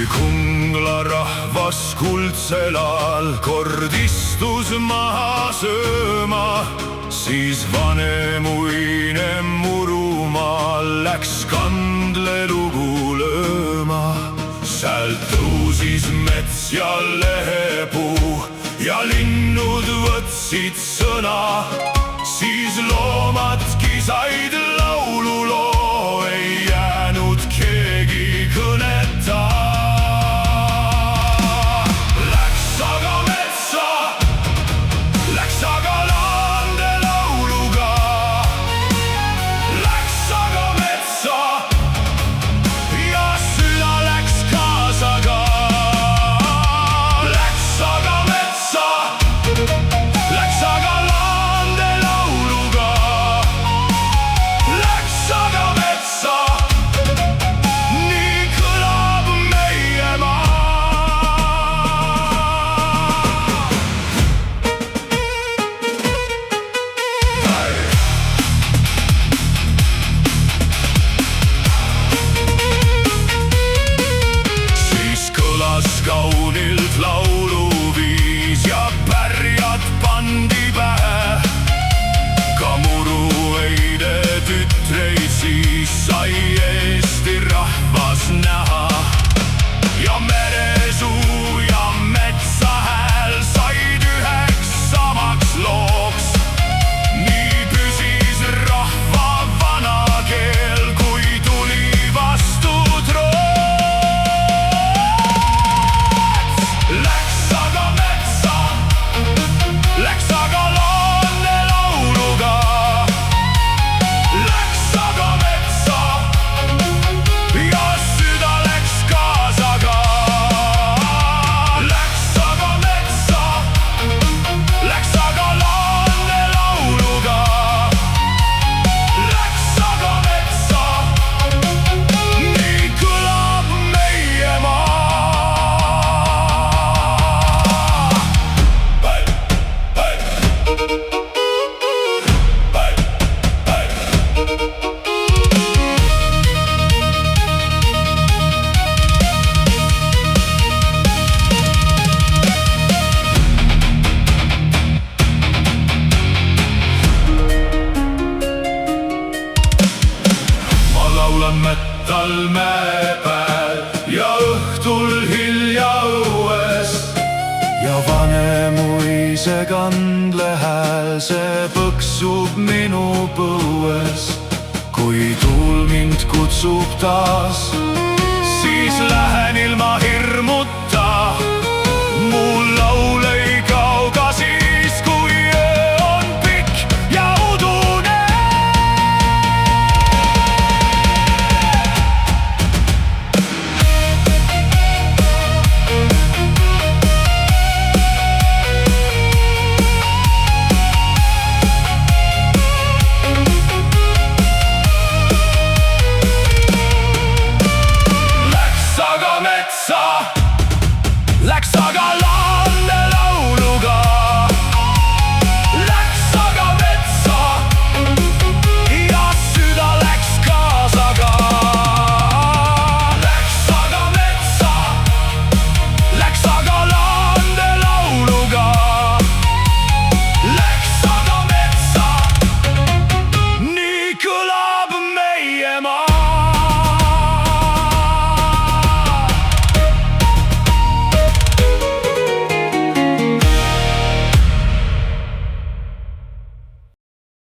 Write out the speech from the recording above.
kui Kungla rahvas kuldsel ajal kord istus maha sööma, siis Vanemuine Murumaal läks kandle lugu lööma. Sealt tõusis mets ja lehepuu ja linnud võtsid sõna, siis loomadki said laululoo, ei jäänud keegi kõneta. Läks aga metsa, läks aga laande lauluga, läks aga metsa ja süda läks kaasaga. Läks aga metsa, läks aga laande lauluga, läks aga metsa, nii kõlab meie maa. Siis kõlas kaunilt lauluviis ja pärjad pandi pähe. Ka Muruveide tütreid siis sai Eesti rahvas näha. Ja meresuu ja metsa hääl said üheks samaks looks. Nii püsis rahva vana keel, kui tuli vastu trots. Läks aga metsa, läks aga laande lauluga, läks aga metsa ja süda läks kaasaga. Läks aga metsa, läks aga laande lauluga, läks aga metsa, nii kõlab meie maa. Ma laulan mättal mäe pääl ja õhtul hilja õues. Ja Vanemuise kandle hääl, see põksub minu põues. Kui tuul mind kutsub taas,